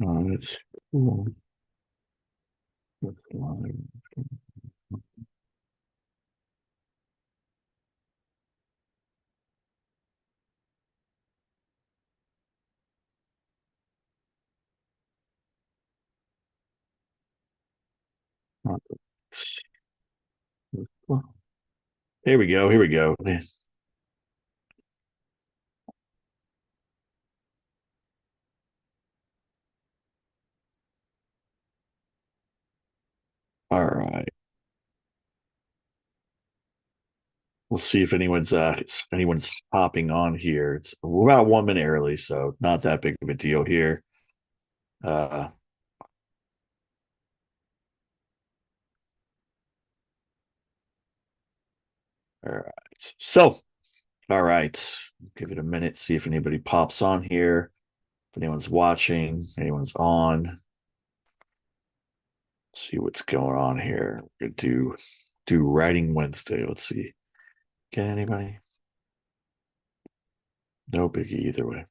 Oh, that's cool. That's fine. Here we go. Here we go. All right. We'll see if anyone's hopping on here. We're about 1 minute early, so not that big of a deal here. Uh, all right. So, all right. Give it a minute, see if anybody pops on here. If anyone's watching, anyone's on. See what's going on here. We're gonna do writing Wednesday. Let's see. Get anybody? No biggie either way.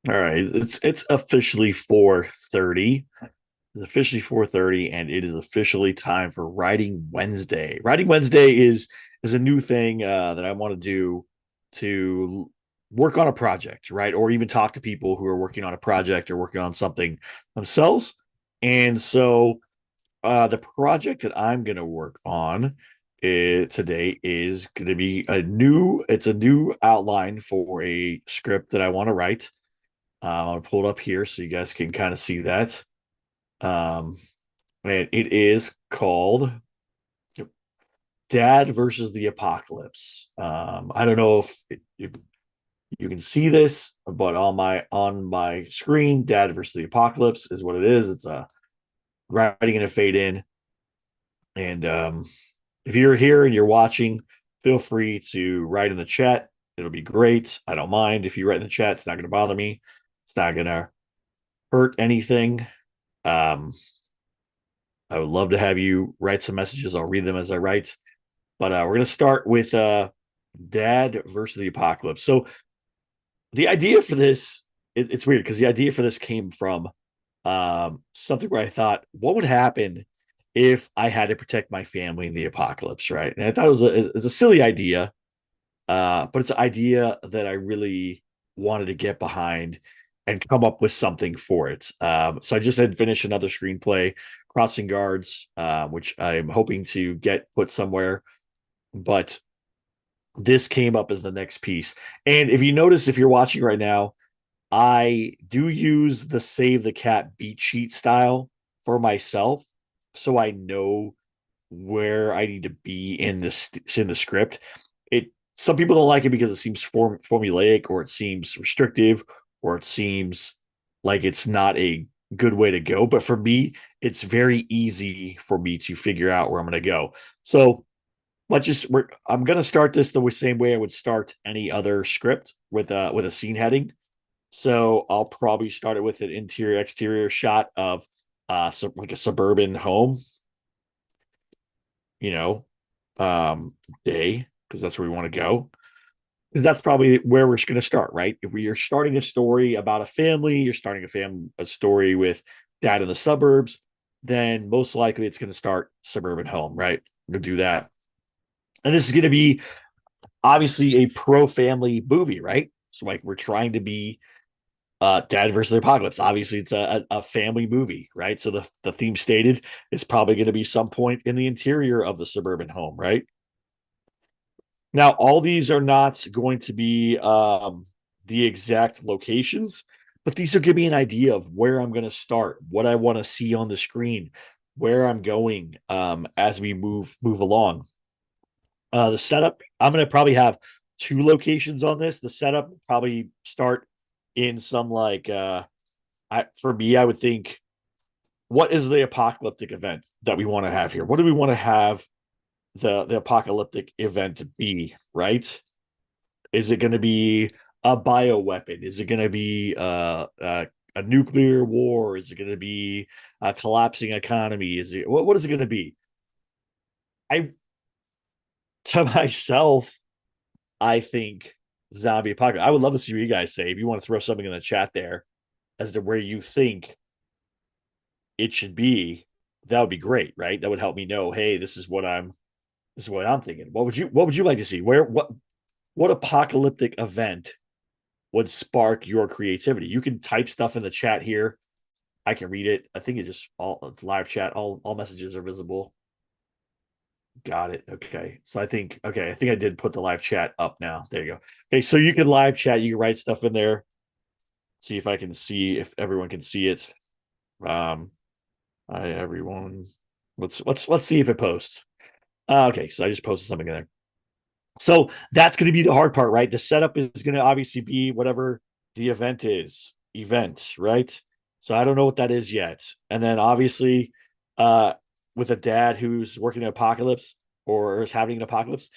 All right. It's officially 4:30. It's officially 4:30, and it is officially time for Writing Wednesday. Writing Wednesday is a new thing that I want to do to work on a project, right? Or even talk to people who are working on a project or working on something themselves. And so the project that I'm going to work on today is going to be it's a new outline for a script that I want to write. I'll pull it up here so you guys can kind of see that. Um, and it is called Dad versus the Apocalypse. I don't know if you can see this, but on my screen, Dad versus the Apocalypse is what it is. It's a writing and a fade in. And if you're here and you're watching, feel free to write in the chat. It'll be great. I don't mind if you write in the chat. It's not going to bother me. It's not going to hurt anything. Um, I would love to have you write some messages. I'll read them as I write. But we're going to start with Dad versus the Apocalypse. So the idea for this, it's weird because the idea for this came from something where I thought, what would happen if I had to protect my family in the apocalypse, right? And I thought it was a silly idea, but it's an idea that I really wanted to get behind and come up with something for it. So I just had finished another screenplay, Crossing Guards, which I'm hoping to get put somewhere. But this came up as the next piece. And if you notice, if you're watching right now, I do use the Save the Cat beat sheet style for myself, so I know where I need to be in the script. It Some people don't like it because it seems formulaic, or it seems restrictive, or it seems like it's not a good way to go. But for me, it's very easy for me to figure out where I'm going to go. So I'm going to start this the same way I would start any other script with a scene heading. So I'll probably start it with an interior exterior shot of like a suburban home, you know, day, because that's where we want to go. Because that's probably where we're going to start, right? If we are starting a story about a family, you're starting a story with dad in the suburbs, then most likely it's going to start suburban home, right? We'll do that. And this is going to be obviously a pro family movie, right? So like we're trying to be Dad versus the Apocalypse. Obviously, it's a family movie, right? So the theme stated is probably going to be some point in the interior of the suburban home, right? Now, all these are not going to be the exact locations, but these will give me an idea of where I'm going to start, what I want to see on the screen, where I'm going as we move along. The setup, I'm going to probably have two locations on this. The setup probably start in some like for me, I would think, what is the apocalyptic event that we want to have here? What do we want to have the apocalyptic event to be? Right? Is it going to be a bioweapon? Is it going to be a nuclear war? Is it going to be a collapsing economy? Is it what is it going to be? I to myself, I think zombie apocalypse. I would love to see what you guys say. If you want to throw something in the chat there as to where you think it should be, that would be great, right? That would help me know, hey, this is what I'm thinking. What would you like to see? What apocalyptic event would spark your creativity? You can type stuff in the chat here. I can read it. I think it's live chat. All messages are visible. Got it. Okay. So I think I did put the live chat up now. There you go. Okay, so you can live chat, you can write stuff in there. See if I can see if everyone can see it. Um Hi everyone. Let's see if it posts. Okay, so I just posted something in there. So that's going to be the hard part, right? The setup is going to obviously be whatever the event is, right? So I don't know what that is yet. And then obviously, uh, with a dad who's working in apocalypse or is having an apocalypse,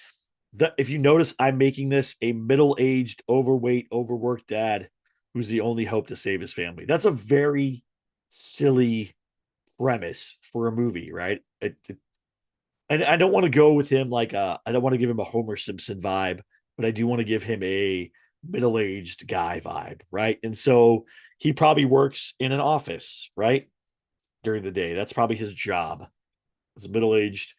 if you notice, I'm making this a middle-aged, overweight, overworked dad who's the only hope to save his family. That's a very silly premise for a movie, right? And I don't want to go with him like I don't want to give him a Homer Simpson vibe, but I do want to give him a middle-aged guy vibe, right? And so he probably works in an office, right? During the day. That's probably his job. As a middle-aged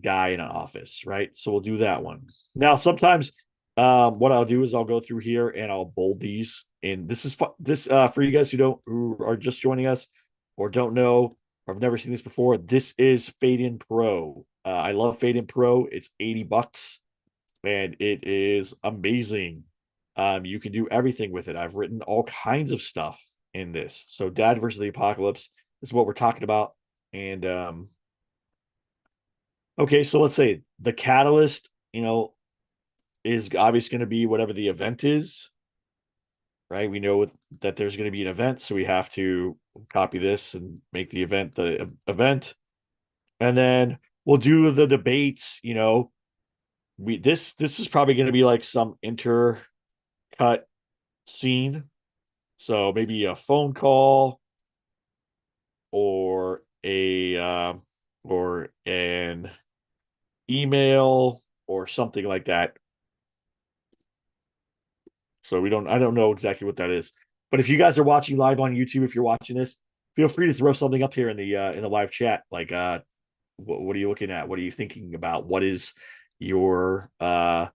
guy in an office, right? So we'll do that one. Now, sometimes what I'll do is I'll go through here and I'll bold these. And this for you guys who are just joining us or don't know or have never seen this before. This is Faden Pro. I love Faden Pro. It's $80 and it is amazing. You can do everything with it. I've written all kinds of stuff in this. So Dad versus the Apocalypse is what we're talking about. And okay, so let's say the catalyst, is obviously going to be whatever the event is, right? We know that there's going to be an event, so we have to copy this and make the event the event, and then we'll do the debates. This is probably going to be like some intercut scene, so maybe a phone call or a or an email or something like that. So I don't know exactly what that is. But if you guys are watching live on YouTube, if you're watching this, feel free to throw something up here in the live chat. Like what are you looking at? What are you thinking about? What is your what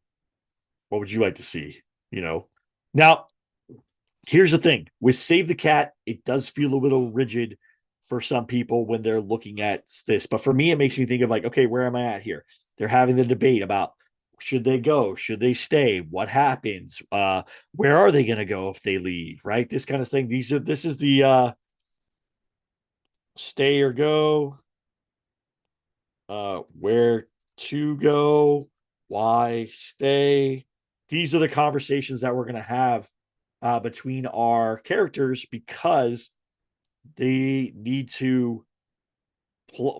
would you like to see? You know. Now, here's the thing. With Save the Cat, it does feel a little rigid for some people when they're looking at this. But for me, it makes me think of like, okay, where am I at here? They're having the debate about should they go? Should they stay? What happens? Where are they going to go if they leave? Right? This kind of thing. This is the stay or go. Where to go? Why stay? These are the conversations that we're going to have between our characters because they need to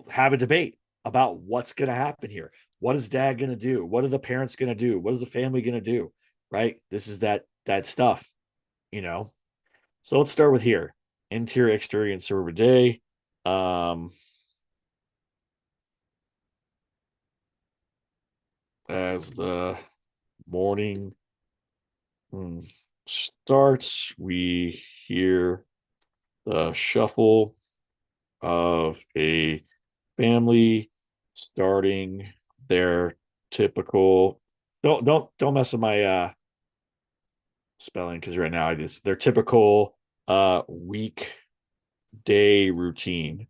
have a debate about what's going to happen here. What is dad going to do? What are the parents going to do? What is the family going to do? Right? This is that stuff, you know. So let's start with here. Interior, exterior, and server day. As the morning starts, we hear the shuffle of a family starting their typical don't mess with my spelling because right now I just their typical weekday routine.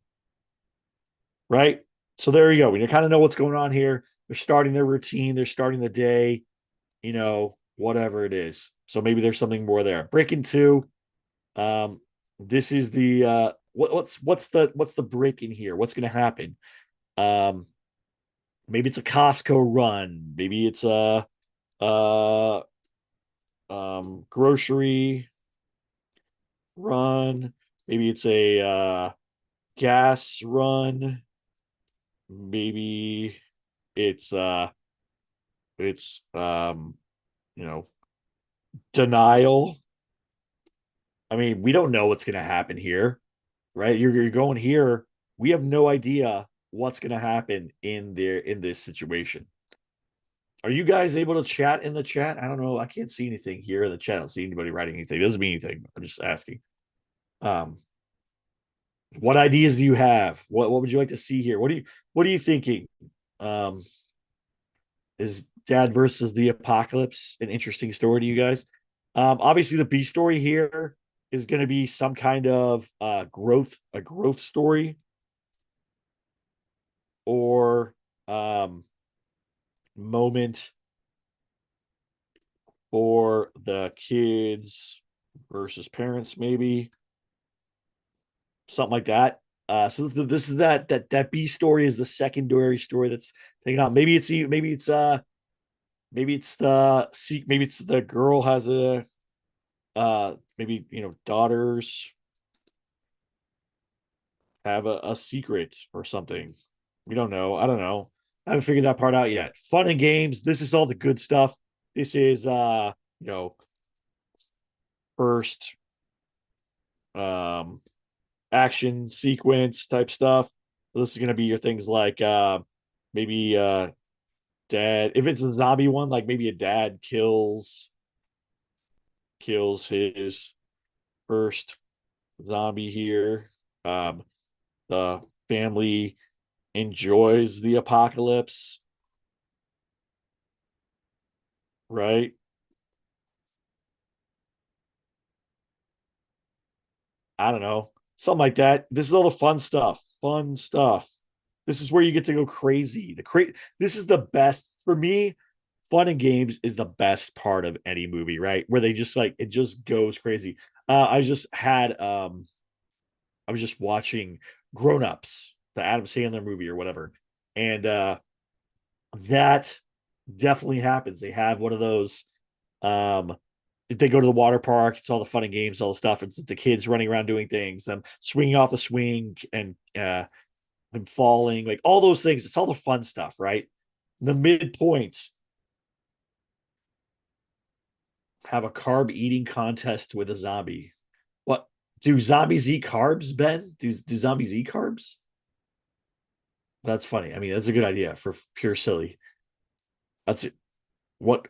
Right? So there you go. When you kind of know what's going on here, they're starting their routine, they're starting the day, whatever it is. So maybe there's something more there. Breaking two. This is the what's the break in here? What's gonna happen? Um, maybe it's a Costco run. Maybe it's a grocery run. Maybe it's a gas run. Maybe it's it's you know denial. I mean, we don't know what's going to happen here, right? You're going here. We have no idea what's going to happen in this situation. Are you guys able to chat in the chat? I don't know. I can't see anything here in the chat. I don't see anybody writing anything. It doesn't mean anything. I'm just asking. Um, what ideas do you have? What would you like to see here? What are you thinking? Um, is Dad versus the Apocalypse an interesting story to you guys? Obviously the B story here is going to be some kind of a growth story, or moment for the kids versus parents, maybe something like that. So this is that B story is the secondary story that's taking out. Maybe it's the girl has a maybe daughters have a secret or something. We don't know. I don't know. I haven't figured that part out yet. Fun and games. This is all the good stuff. This is you know first um action sequence type stuff. So this is gonna be your things like maybe dad, if it's a zombie one, like maybe a dad kills his first zombie here. The family enjoys the apocalypse, right? I don't know. Something like that. This is all the fun stuff. Fun stuff. This is where you get to go crazy. This is the best for me. Fun and games is the best part of any movie, right? Where they just like it just goes crazy. I was just watching Grown Ups, the Adam Sandler movie or whatever. And that definitely happens. They have one of those um they go to the water park. It's all the fun and games, all the stuff. It's the kids running around doing things, them swinging off the swing and them falling, like all those things. It's all the fun stuff, right? The midpoint have a carb eating contest with a zombie. What do zombies eat carbs, Ben? Do zombies eat carbs? That's funny. I mean, that's a good idea for pure silly. That's it. What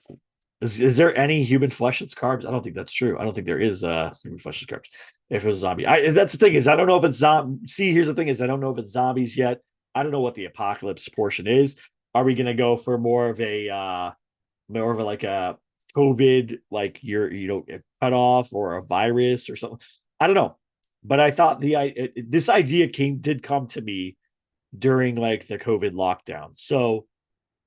is there any human flesh that's carbs? I don't think that's true. I don't think there is human flesh that's carbs. If it was a zombie, that's the thing is I don't know if it's zombie. See, here's the thing is I don't know if it's zombies yet. I don't know what the apocalypse portion is. Are we gonna go for more of a like a COVID, like cut off, or a virus or something? I don't know, but I thought this idea did come to me during like the COVID lockdown. So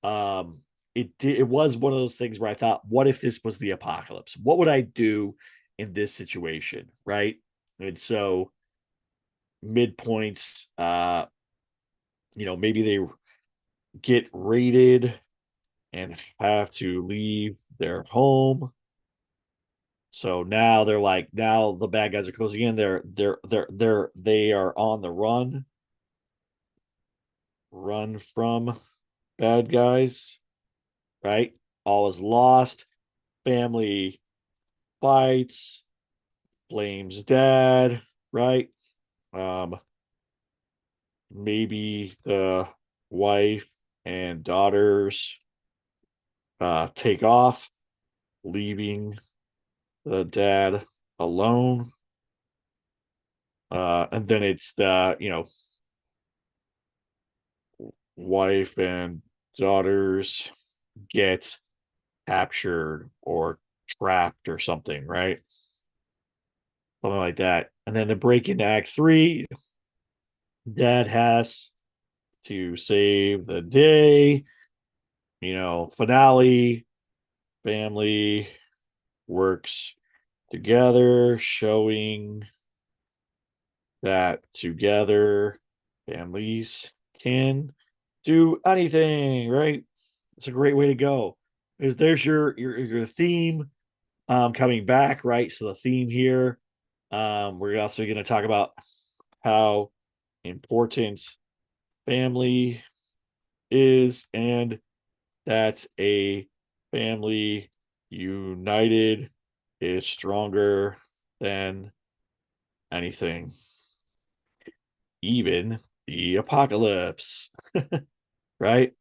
um it was one of those things where I thought, what if this was the apocalypse? What would I do in this situation? Right. And so midpoints, maybe they get raided and have to leave their home. So now they're like, now the bad guys are closing in. They are on the run from bad guys, right? All is lost. Family fights, blames dad, right? Um, maybe the wife and daughters take off, leaving the dad alone. And then it's the, wife and daughters get captured or trapped or something, right? Something like that. And then the break into Act Three, dad has to save the day. Finale, family works together, showing that together families can do anything, right? It's a great way to go. There's your theme coming back, right? So the theme here, we're also going to talk about how important family is, and that's a family united is stronger than anything, even the apocalypse, right?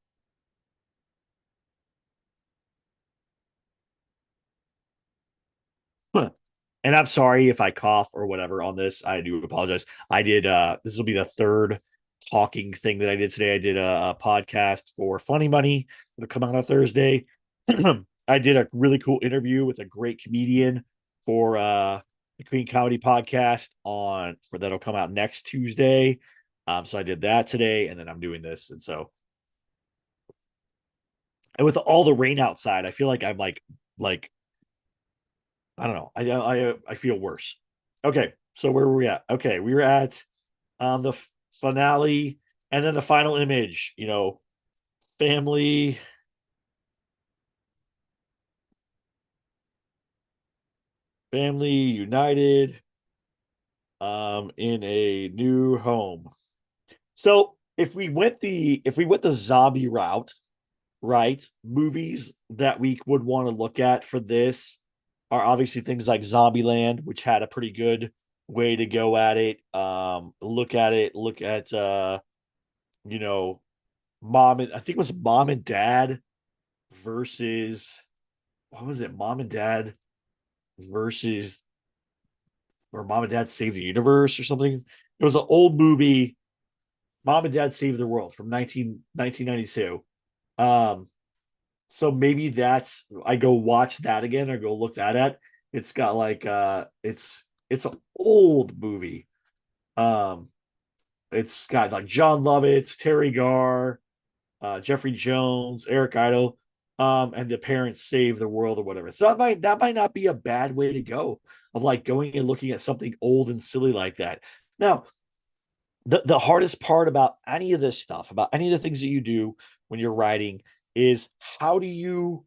And I'm sorry if I cough or whatever on this. I do apologize. I did this will be the third talking thing that I did today. I did a podcast for Funny Money that'll come out on Thursday. I did a really cool interview with a great comedian for the Queen Comedy podcast on for that'll come out next Tuesday. So I did that today, and then I'm doing this, and so and with all the rain outside, I feel like I'm like I don't know. I feel worse. Okay, so where were we at? Okay, we were at the finale, and then the final image. Family, family united, in a new home. So if we went the zombie route, right? Movies that we would want to look at for this are obviously things like Zombieland, which had a pretty good way to go at it. Look at you know, I think it was Mom and Dad versus what was it? Mom and Dad versus or Mom and Dad Save the Universe or something. It was an old movie, Mom and Dad Save the World from 1992. Um, So maybe that's I go watch that again or go look that at. It's got like it's an old movie. Um it's got like John Lovitz, Terry Garr, Jeffrey Jones, Eric Idle, and the parents save the world or whatever. So that might not be a bad way to go of like going and looking at something old and silly like that. Now, the hardest part about any of this stuff, about any of the things that you do when you're writing, is how do you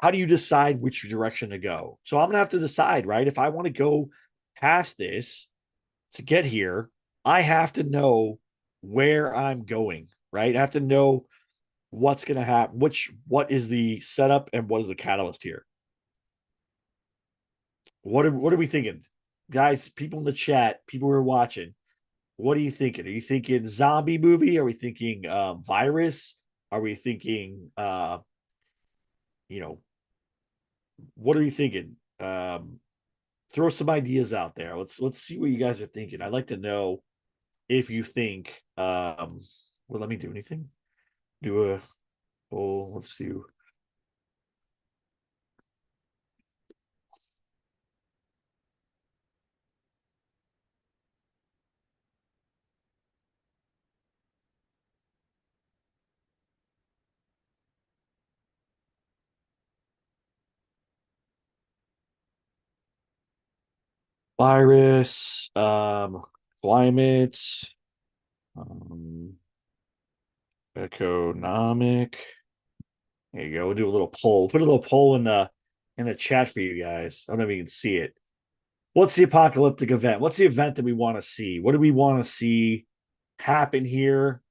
decide which direction to go? So I'm gonna have to decide, right? If I want to go past this to get here, I have to know where I'm going, right? I have to know what's gonna happen, what is the setup and what is the catalyst here. What are we thinking? Guys, people in the chat, people who are watching, what are you thinking? Are you thinking zombie movie? Are we thinking virus? Are we thinking you know, what are you thinking? Throw some ideas out there. Let's see what you guys are thinking. I'd like to know if you think well, let me do anything. Do a oh, let's do virus, climate, um, economic. There you go. We'll do a little poll. Put a little poll in the chat for you guys. I don't know if you can see it. What's the apocalyptic event? What's the event that we want to see? What do we want to see happen here?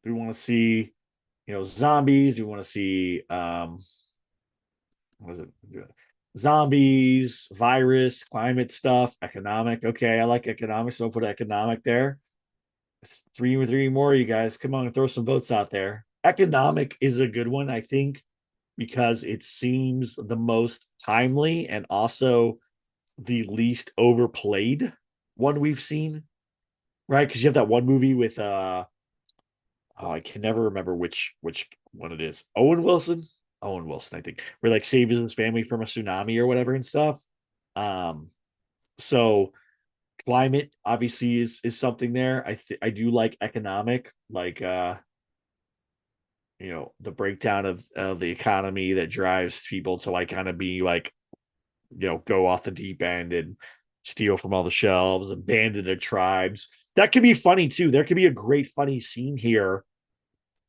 Do we want to see, zombies? Do we want to see what is it? Zombies, virus, climate stuff, economic. Okay, I like economic, so I'll put economic there. It's three more, you guys. Come on, throw some votes out there. Economic is a good one, I think, because it seems the most timely and also the least overplayed one we've seen, right? Because you have that one movie with oh, I can never remember which one it is. Owen Wilson, I think, where like saves his family from a tsunami or whatever and stuff. Um, so climate obviously is something there. I do like economic, like the breakdown of the economy that drives people to like kind of be like, go off the deep end and steal from all the shelves, abandon their tribes. That could be funny too. There could be a great funny scene here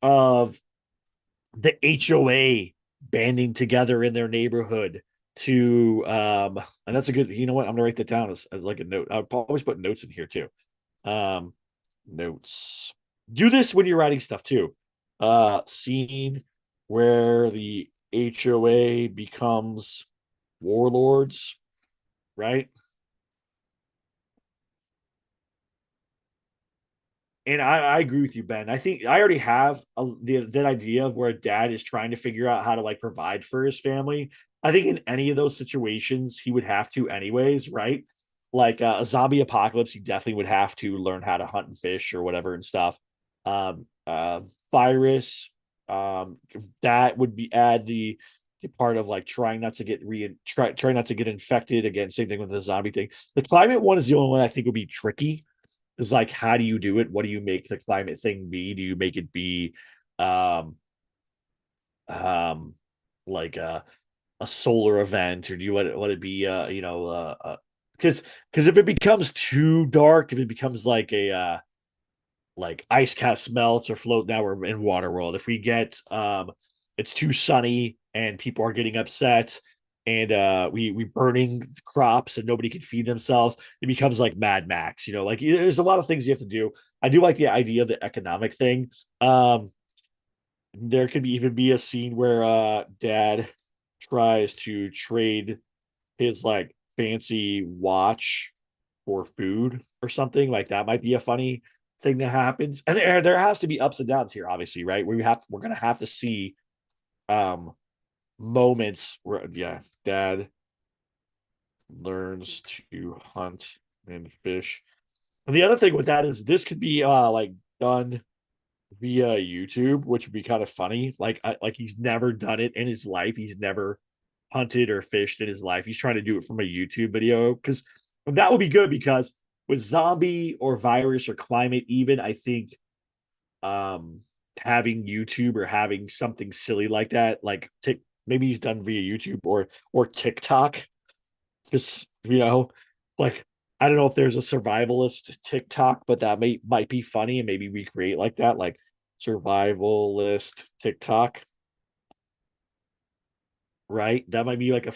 of the HOA banding together in their neighborhood to and that's a good, you know what, I'm gonna write that down as like a note. I'll always put notes in here too. um Notes, do this when you're writing stuff too. Scene where the HOA becomes warlords, right? And I agree with you, Ben. I think I already have that idea of where a dad is trying to figure out how to like provide for his family. I think in any of those situations, he would have to, anyways, right? Like a zombie apocalypse, he definitely would have to learn how to hunt and fish or whatever and stuff. Uh, virus, that would be add the part of like trying not to get trying not to get infected again. Same thing with the zombie thing. The climate one is the only one I think would be tricky is like how do you do it? What do you make the climate thing be? Do you make it be um um like a solar event, or do you want it be because if it becomes too dark, if it becomes like a like ice caps melts or float, now we're in water world. If we get it's too sunny and people are getting upset and we burning crops and nobody can feed themselves, it becomes like Mad Max, like there's a lot of things you have to do. I do like the idea of the economic thing. There could even be a scene where dad tries to trade his like fancy watch for food or something. Like that might be a funny thing that happens. And there has to be ups and downs here, obviously, right? We're gonna have to see um moments where dad learns to hunt and fish. And the other thing with that is this could be like done via YouTube, which would be kind of funny. Like he's never done it in his life. He's never hunted or fished in his life. He's trying to do it from a YouTube video because that would be good because with zombie or virus or climate, even I think um having YouTube or having something silly like that, like maybe he's done via YouTube or TikTok. Just like I don't know if there's a survivalist TikTok, but that might be funny and maybe we create like that, like survivalist TikTok, right? That might be like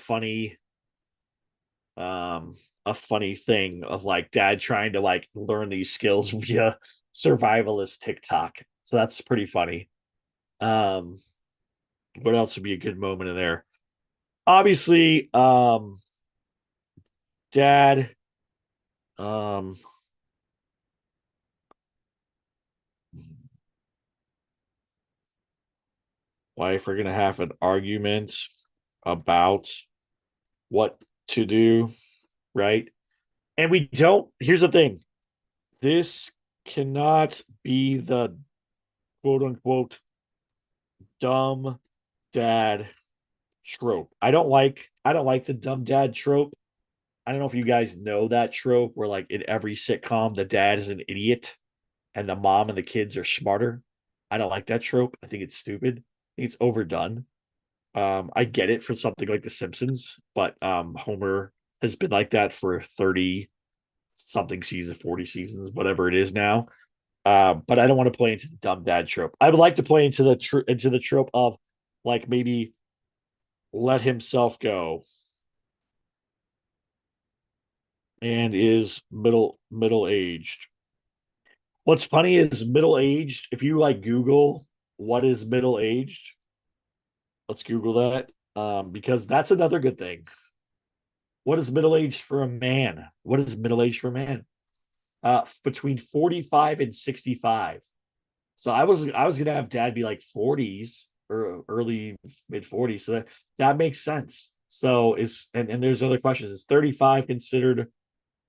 um a funny thing of like dad trying to like learn these skills via survivalist TikTok. So that's pretty funny. Um what else would be a good moment in there? Obviously, dad um wife are gonna have an argument about what to do, right? And we don't, here's the thing. This cannot be the quote unquote dumb dad trope. I don't like the dumb dad trope. I don't know if you guys know that trope where like in every sitcom the dad is an idiot and the mom and the kids are smarter. I don't like that trope. I think it's stupid. I think it's overdone. I get it for something like The Simpsons, but Homer has been like that for 30 something seasons, 40 seasons, whatever it is now. But I don't want to play into the dumb dad trope. I would like to play into the trope of like maybe let himself go and is middle aged. What's funny is middle aged. If you like Google what is middle aged, let's Google that because that's another good thing. What is middle aged for a man? What is middle aged for a man? Between 45 and 65. So I was gonna have dad be like 40s or early mid 40s. So that makes sense. So is and there's other questions. Is 35 considered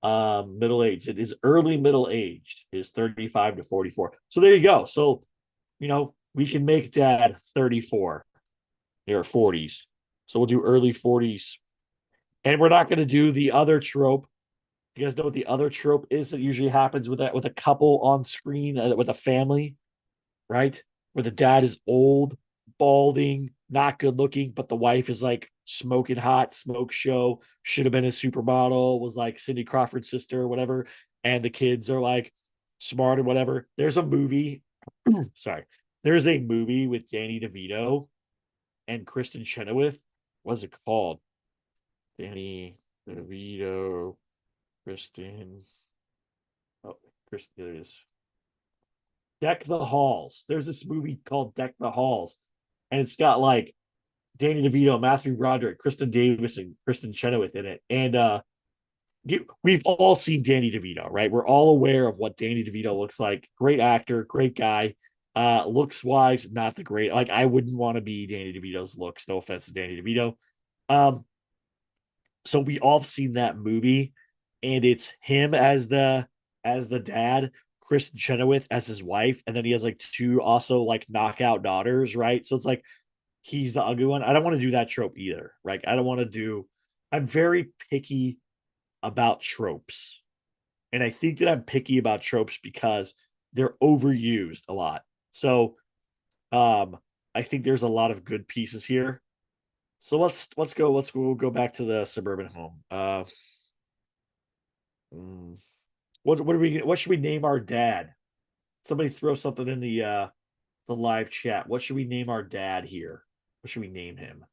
middle age? It is early middle aged is 35 to 44. So there you go. So we can make dad 34 or 40s. So we'll do early 40s. And we're not gonna do the other trope. You guys know what the other trope is that usually happens with a couple on screen with a family, right? Where the dad is old, balding, not good looking, but the wife is like smoking hot, smoke show, should have been a supermodel, was like Cindy Crawford's sister or whatever. And the kids are like smart or whatever. There's a movie, sorry, there's a movie with Danny DeVito and Kristen Chenoweth. What's it called? Danny DeVito, Kristen. Oh, Kristen, there it is. Deck the Halls. There's this movie called Deck the Halls, and it's got like Danny DeVito, Matthew Broderick, Kristen Davis, and Kristen Chenoweth in it. And we've all seen Danny DeVito, right? We're all aware of what Danny DeVito looks like. Great actor, great guy. Looks wise, not the great. Like I wouldn't want to be Danny DeVito's looks. No offense to Danny DeVito. Um, so we all seen that movie, and it's him as the dad, Kristen Chenoweth as his wife, and then he has like two also like knockout daughters, right? So it's like he's the ugly one. I don't want to do that trope either. Right? I don't want to do. I'm very picky about tropes. And I think that I'm picky about tropes because they're overused a lot. So um I think there's a lot of good pieces here. So let's go back to the suburban home. Mm, what should we name our dad? Somebody throw something in the live chat. What should we name our dad here? What should we name him?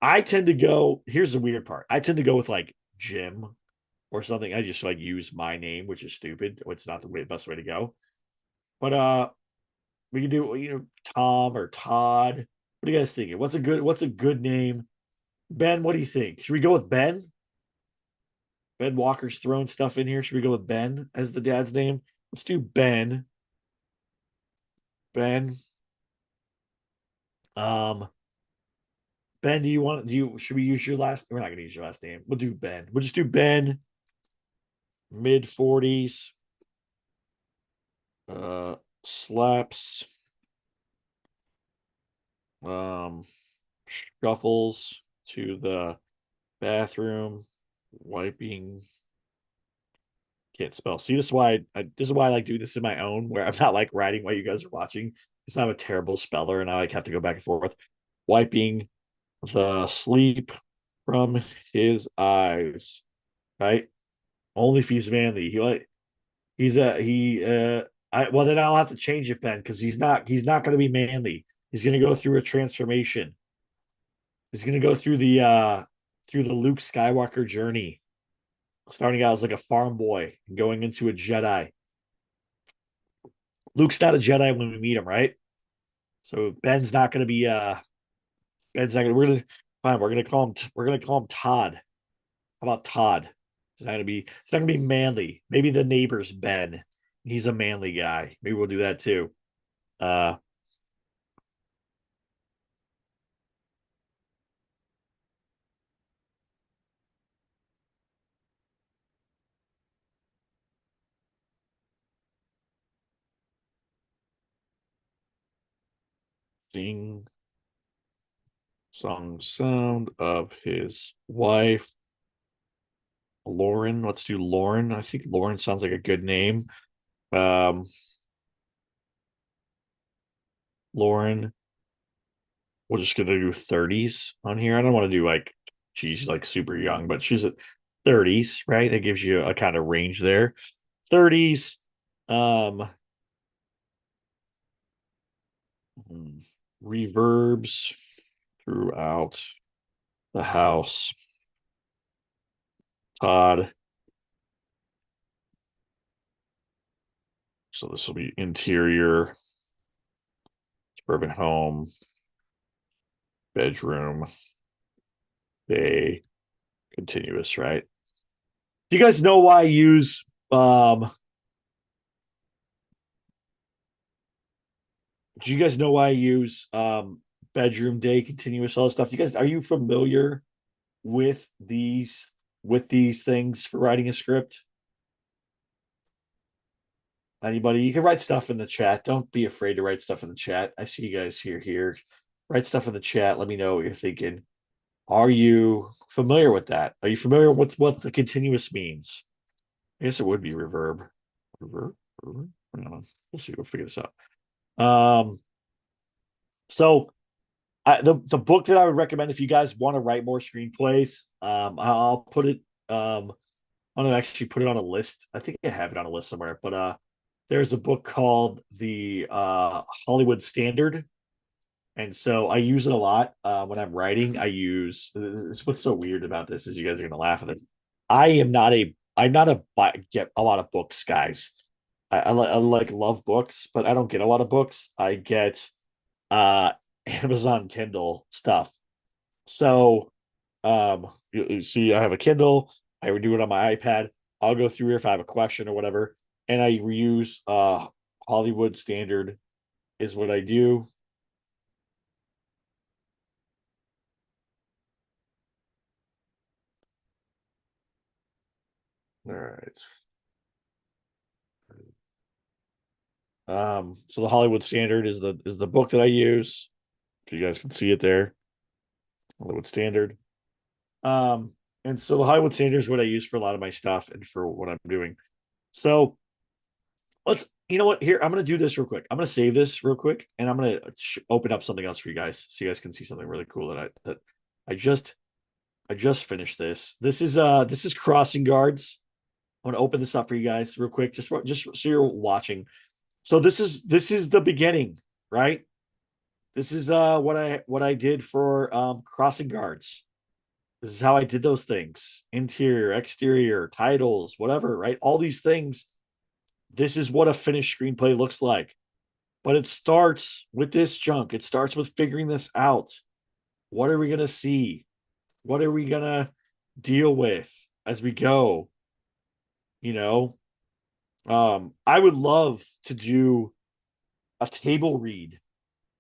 I tend to go, here's the weird part. I tend to go with like Jim or something. I just like use my name, which is stupid. It's not the best way to go. But we can do Tom or Todd. What are you guys thinking? What's a good name? Ben, what do you think? Should we go with Ben? Ben Walker's throwing stuff in here. Should we go with Ben as the dad's name? Let's do Ben. Ben. Um, Ben, should we use your last? We're not gonna use your last name. We'll do Ben. We'll just do Ben, mid 40s. Slaps. Um, shuffles to the bathroom, wiping. Can't spell. See, this is why I like doing this in my own, where I'm not like writing while you guys are watching. Because I'm a terrible speller, and I like have to go back and forth. Wiping the sleep from his eyes. Right? Only if he's manly. He's a he. I well then I'll have to change it, Ben, because he's not going to be manly. He's going to go through a transformation. He's going to go through the Luke Skywalker journey, starting out as like a farm boy and going into a Jedi. Luke's not a Jedi when we meet him, right? So Ben's not gonna we're gonna fine, we're gonna call him Todd. How about Todd? It's not gonna be manly. Maybe the neighbor's Ben. He's a manly guy. Maybe we'll do that too. Uh Sing song sound of his wife. Lauren. Let's do Lauren. I think Lauren sounds like a good name. Um Lauren. We're just gonna do 30s on here. I don't want to do like she's like super young, but she's at 30s, right? That gives you a kind of range there. 30s. Um hmm, reverbs throughout the house. Todd. So this will be interior, suburban home, bedroom, day, continuous, right? Do you guys know why I use do you guys know why I use bedroom day continuous all this stuff? Are you familiar with these things for writing a script? Anybody? You can write stuff in the chat. Don't be afraid to write stuff in the chat. I see you guys here. Write stuff in the chat. Let me know what you're thinking. Are you familiar with that? Are you familiar with what the continuous means? I guess it would be reverb. Reverb. I don't know. We'll see. We'll figure this out. Um, so the book that I would recommend if you guys want to write more screenplays, I'll put it I'm gonna actually put it on a list. I think I have it on a list somewhere, but there's a book called the Hollywood Standard. And so I use it a lot when I'm writing. This, what's so weird about this is you guys are gonna laugh at this. I'm not a get a lot of books, guys. I like love books, but I don't get a lot of books. I get Amazon Kindle stuff. So you see, I have a Kindle. I would do it on my iPad. I'll go through here if I have a question or whatever, and I reuse Hollywood Standard is what I do. All right. So the Hollywood Standard is the book that I use. If you guys can see it there, Hollywood Standard. Um, and so the Hollywood Standard is what I use for a lot of my stuff and for what I'm doing. So let's, you know what? Here, I'm gonna do this real quick. I'm gonna save this real quick, and I'm gonna open up something else for you guys, so you guys can see something really cool that I just I just finished this. This is Crossing Guards. I'm gonna open this up for you guys real quick, just so you're watching. So this is the beginning, right? This is what I did for Crossing Guards. This is how I did those things. Interior, exterior, titles, whatever, right? All these things. This is what a finished screenplay looks like. But it starts with this junk. It starts with figuring this out. What are we going to see? What are we going to deal with as we go? You know, I would love to do a table read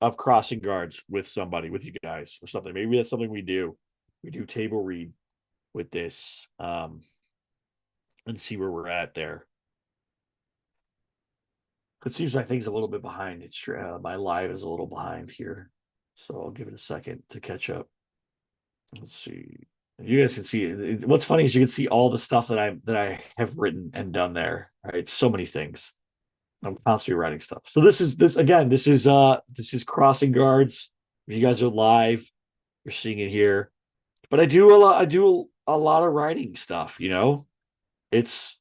of Crossing Guards with somebody, with you guys or something. Maybe that's something we do. We do table read with this and see where we're at there. It seems my thing's a little bit behind. It's my live is a little behind here, so I'll give it a second to catch up. Let's see. You guys can see what's funny is you can see all the stuff that I have written and done there. Right, so many things. I'm constantly writing stuff. So this again. This is Crossing Guards. If you guys are live, you're seeing it here. But I do a lot. I do a lot of writing stuff. You know, it's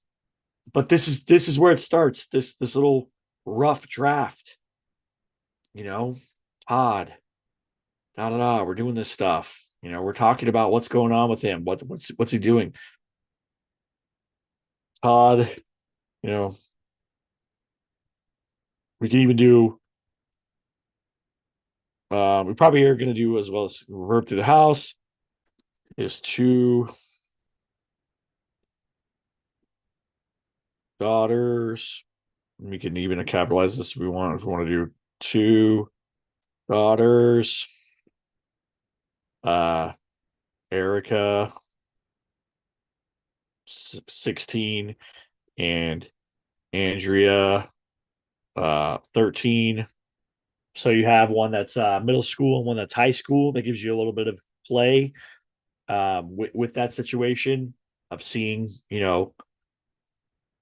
but this is where it starts. This little rough draft. You know, Todd. Da da da. We're doing this stuff. You know, we're talking about what's going on with him. What's he doing? Todd. You know, we can even do. We probably are going to do as well as revert through the house. Is two daughters. We can even capitalize this if we want. If we want to do two daughters. Uh, Erica, 16, and Andrea, 13. So you have one that's middle school and one that's high school. That gives you a little bit of play with that situation of seeing, you know,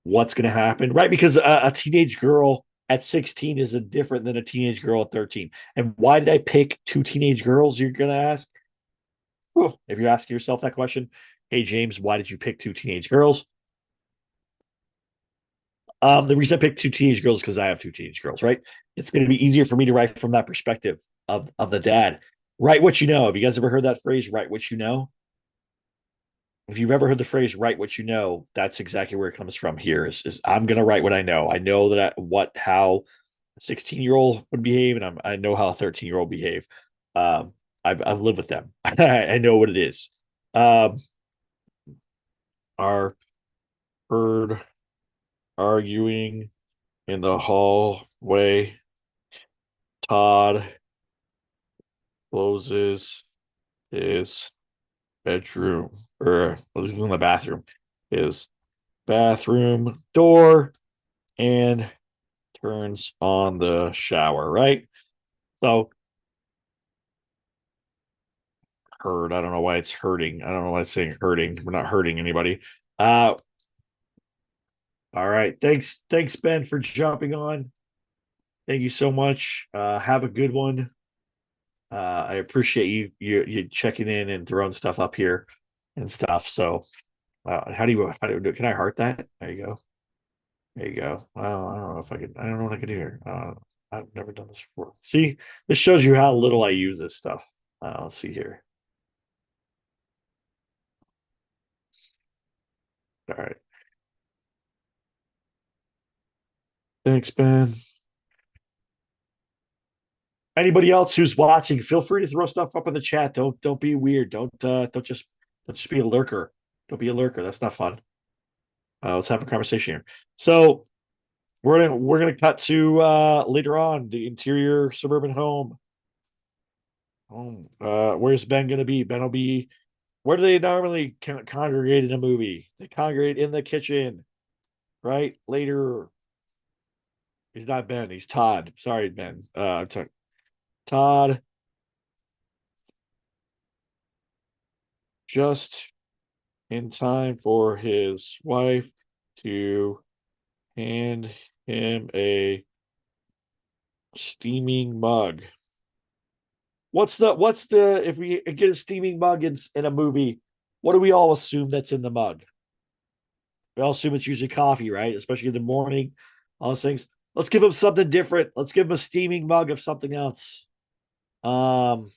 what's going to happen, right? Because a teenage girl at 16 is a different than a teenage girl at 13. And why did I pick two teenage girls? You're going to ask. If you're asking yourself that question, hey, James, why did you pick two teenage girls? The reason I picked two teenage girls because I have two teenage girls, right? It's going to be easier for me to write from that perspective of the dad. Write what you know. Have you guys ever heard that phrase? Write what you know. If you've ever heard the phrase "write what you know," that's exactly where it comes from. Here is I'm going to write what I know. I know that what how a 16-year-old would behave, and I know how a 13-year-old behave. I've lived with them. I know what it is. Um, are heard arguing in the hallway. Todd closes his bedroom or in the bathroom, his bathroom door and turns on the shower, right? So hurt. I don't know why it's hurting. I don't know why it's saying hurting. We're not hurting anybody. Uh all right. Thanks, Ben, for jumping on. Thank you so much. Have a good one. I appreciate you checking in and throwing stuff up here and stuff. So how do you do? Can I heart that? There you go. There you go. Well, I don't know if I can. I don't know what I can do here. I've never done this before. See, this shows you how little I use this stuff. Let's see here. All right. Thanks, Ben. Anybody else who's watching, feel free to throw stuff up in the chat. Don't be weird. Don't just be a lurker. Don't be a lurker. That's not fun. Let's have a conversation here. So we're gonna cut to later on the interior suburban home. Where's Ben gonna be? Ben will be. Where do they normally congregate in a movie? They congregate in the kitchen, right? Later, he's not Ben. He's Todd. Sorry, Ben. Todd. Just in time for his wife to hand him a steaming mug. What's the if we get a steaming mug in a movie, what do we all assume that's in the mug? We all assume it's usually coffee, right? Especially in the morning, all those things. Let's give him something different. Let's give him a steaming mug of something else. Um,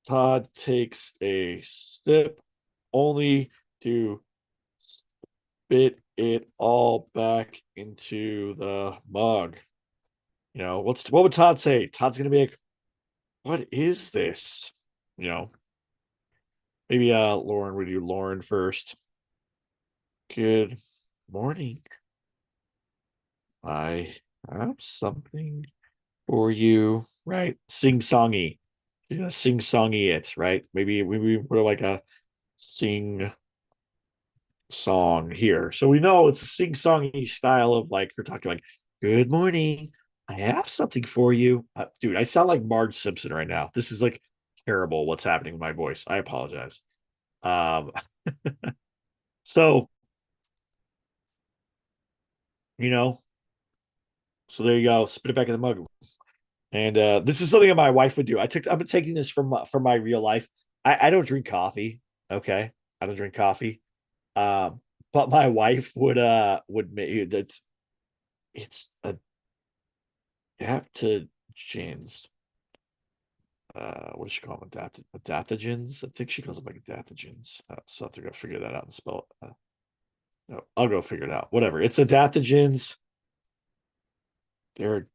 Todd takes a sip only to spit it all back into the mug. What would Todd say? Todd's gonna be like, "What is this?" You know, maybe Lauren would do Lauren first. Good morning. I have something for you. Right? Sing songy. Sing songy it, right? Maybe we're like a sing song here. So we know it's a sing-songy style of like you're talking like, "Good morning. I have something for you." Dude, I sound like Marge Simpson right now. This is like terrible what's happening with my voice. I apologize. Um, so you know, so there you go. Spit it back in the mug. And this is something that my wife would do. I've been taking this from my real life. I don't drink coffee. Okay. I don't drink coffee. Um, but my wife would make it's adaptogens. What does she call them? Adaptogens? I think she calls them like adaptogens. So I have to go figure that out and spell it. No, I'll go figure it out. Whatever. It's adaptogens. They're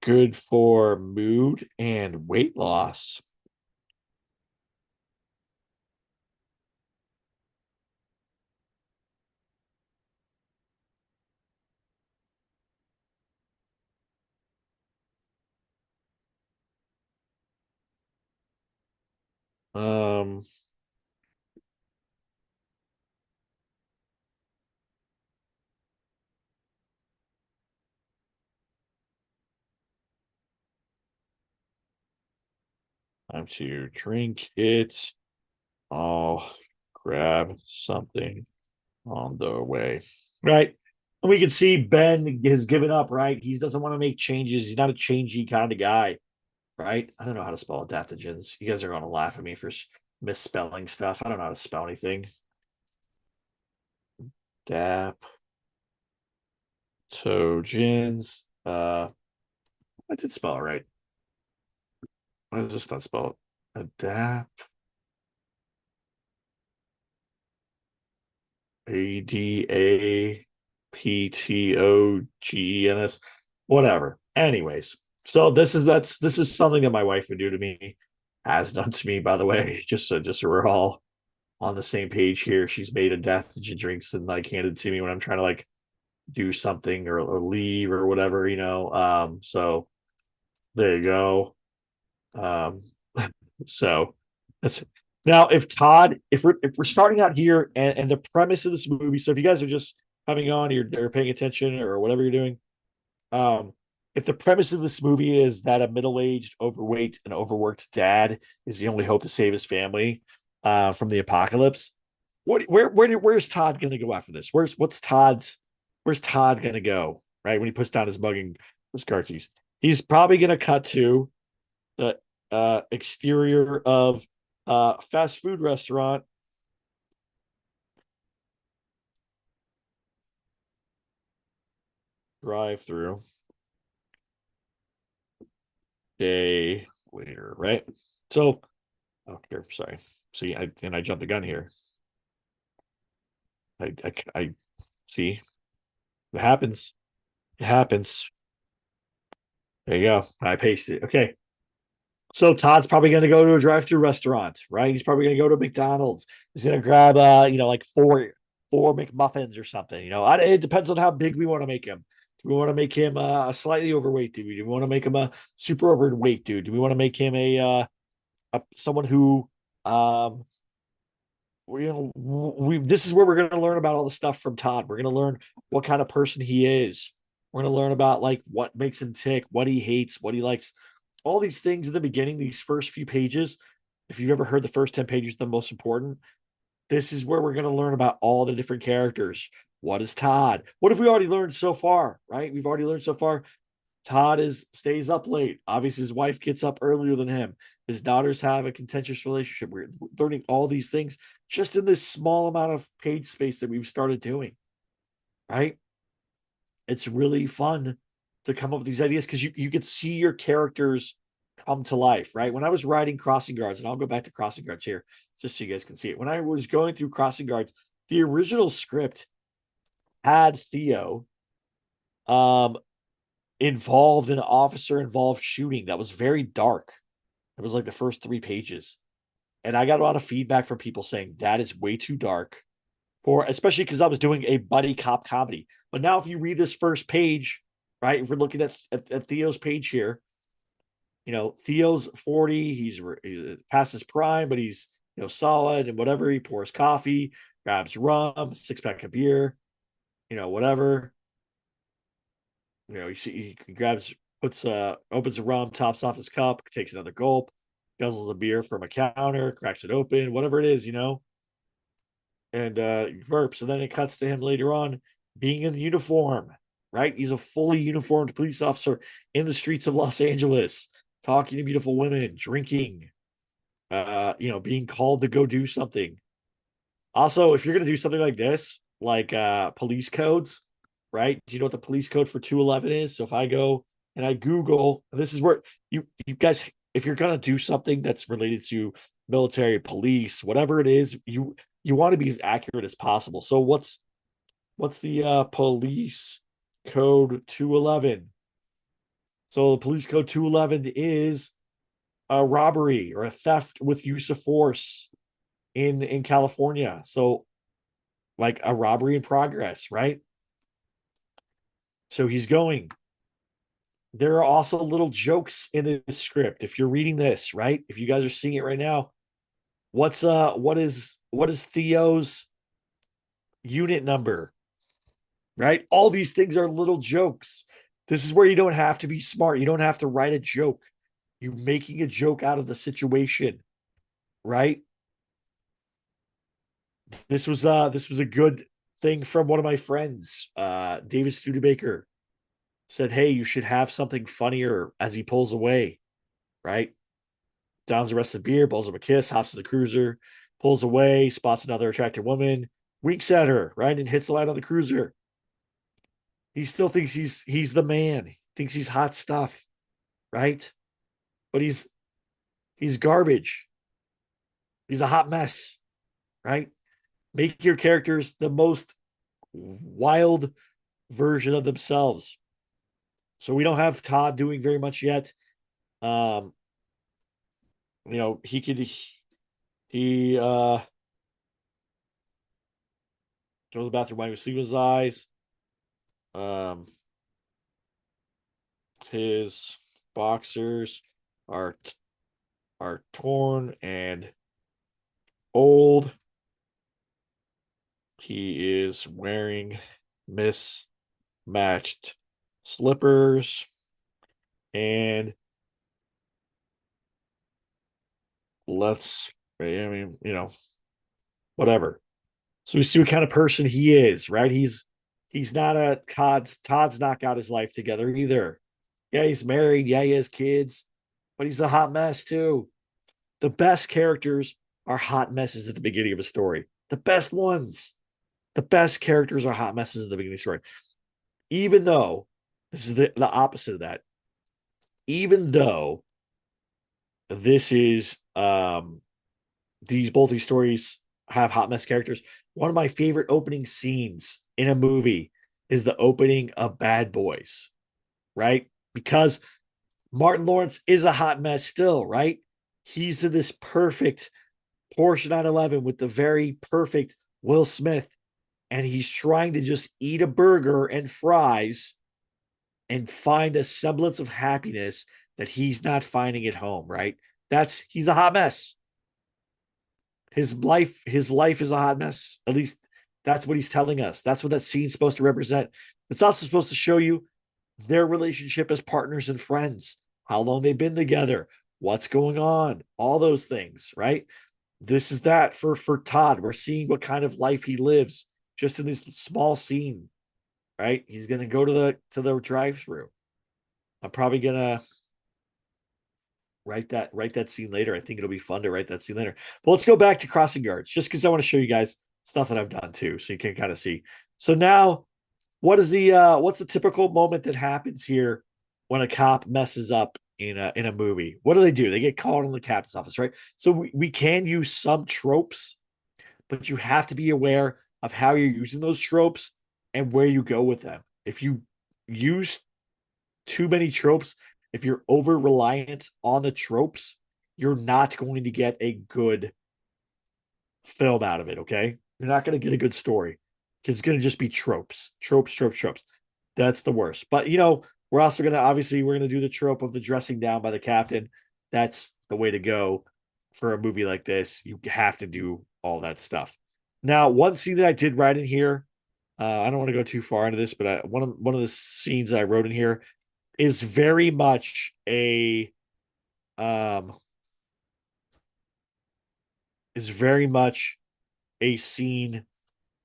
good for mood and weight loss. Um, Time to drink it. I'll grab something on the way. Right. And we can see Ben has given up, right? He doesn't want to make changes. He's not a changey kind of guy, right? I don't know how to spell adaptogens. You guys are going to laugh at me for misspelling stuff. I don't know how to spell anything. Adaptogens. I did spell it right. Why does this not spell it? Adapt. Adaptogens. Whatever. Anyways, so this is something that my wife would do to me, has done to me, by the way. Just so we're all on the same page here. She's made adaptogen drinks and like handed to me when I'm trying to like do something or leave or whatever, so there you go. Um, so that's now if we're starting out here and the premise of this movie. So if you guys are just coming on, you're paying attention or whatever you're doing. Um, if the premise of this movie is that a middle-aged, overweight, and overworked dad is the only hope to save his family from the apocalypse, where's Todd going to go after this? Where's Todd going to go? Right when he puts down his mug and his car keys, he's probably going to cut to the exterior of fast food restaurant, drive through, day later, right? So, oh, here, sorry. See, I jumped the gun here. I see. It happens. It happens. There you go. I pasted it. Okay. So Todd's probably going to go to a drive-through restaurant, right? He's probably going to go to McDonald's. He's going to grab, like four McMuffins or something. It depends on how big we want to make him. Do we want to make him a slightly overweight dude? Do we want to make him a super overweight dude? Do we want to make him someone who, um, this is where we're going to learn about all the stuff from Todd. We're going to learn what kind of person he is. We're going to learn about like what makes him tick, what he hates, what he likes, all these things in the beginning, these first few pages. If you've ever heard the first 10 pages, the most important, this is where we're going to learn about all the different characters. What is Todd? What have we already learned so far, right? We've already learned so far Todd stays up late. Obviously, his wife gets up earlier than him. His daughters have a contentious relationship. We're learning all these things just in this small amount of page space that we've started doing, right? It's really fun to come up with these ideas because you could see your characters come to life, right? When I was writing Crossing Guards, and I'll go back to Crossing Guards here just so you guys can see it. When I was going through Crossing Guards, the original script had Theo involved in an officer involved shooting that was very dark. It was like the first 3 pages. And I got a lot of feedback from people saying that is way too dark for, especially because I was doing a buddy cop comedy. But now if you read this first page, right, if we're looking at Theo's page here, Theo's 40, he's past his prime, but he's, solid and whatever. He pours coffee, grabs rum, 6-pack of beer, whatever. You see, he grabs, opens the rum, tops off his cup, takes another gulp, guzzles a beer from a counter, cracks it open, whatever it is, and burps. And then it cuts to him later on being in uniform, right? He's a fully uniformed police officer in the streets of Los Angeles, talking to beautiful women, drinking, being called to go do something. Also, if you're going to do something like this, like police codes, right? Do you know what the police code for 211 is? So if I go and I Google, this is where you guys, if you're going to do something that's related to military, police, whatever it is, you want to be as accurate as possible. So what's the police code 211? So the police code 211 is a robbery or a theft with use of force in California. So like a robbery in progress, right? So he's going. There are also little jokes in this script. If you're reading this, right? If you guys are seeing it right now, what is Theo's unit number? Right? All these things are little jokes. This is where you don't have to be smart. You don't have to write a joke. You're making a joke out of the situation, right? This was a good thing from one of my friends, David Studebaker. Said, hey, you should have something funnier as he pulls away, right? Downs the rest of the beer, blows him a kiss, hops to the cruiser, pulls away, spots another attractive woman, winks at her, right? And hits the light on the cruiser. He still thinks he's the man. He thinks he's hot stuff, right? But he's garbage. He's a hot mess, right? Make your characters the most wild version of themselves. So we don't have Todd doing very much yet. He goes to the bathroom, wiping sleep in his eyes. His boxers are torn and old. He is wearing mismatched slippers and whatever. So we see what kind of person he is, right? He's not Todd's not got his life together either. Yeah, he's married. Yeah, he has kids, but he's a hot mess too. The best characters are hot messes at the beginning of a story. The best ones. The best characters are hot messes at the beginning of the story. Even though this is the opposite of that. Even though this is both these stories have hot mess characters. One of my favorite opening scenes in a movie is the opening of Bad Boys, right? Because Martin Lawrence is a hot mess still, right? He's in this perfect Porsche 911 with the very perfect Will Smith, and he's trying to just eat a burger and fries and find a semblance of happiness that he's not finding at home, right? He's a hot mess. His life is a hot mess. At least that's what he's telling us. That's what that scene's supposed to represent. It's also supposed to show you their relationship as partners and friends, how long they've been together, what's going on, all those things, right? This is that for Todd. We're seeing what kind of life he lives just in this small scene, right? He's gonna go to the drive-through. I'm probably gonna write that scene later. I think it'll be fun to write that scene later. But let's go back to Crossing Guards, just because I want to show you guys stuff that I've done too, so you can kind of see. So now, what's the typical moment that happens here when a cop messes up in a movie? What do? They get called in the captain's office, right? So we can use some tropes, but you have to be aware of how you're using those tropes and where you go with them. If you use too many tropes, if you're over reliant on the tropes, you're not going to get a good film out of it. Okay. You're not going to get a good story because it's going to just be tropes, tropes, tropes, tropes. That's the worst. But, we're also going to obviously, we're going to do the trope of the dressing down by the captain. That's the way to go for a movie like this. You have to do all that stuff. Now, one scene that I did write in here, I don't want to go too far into this, but one of the scenes I wrote in here is very much a um is very much a scene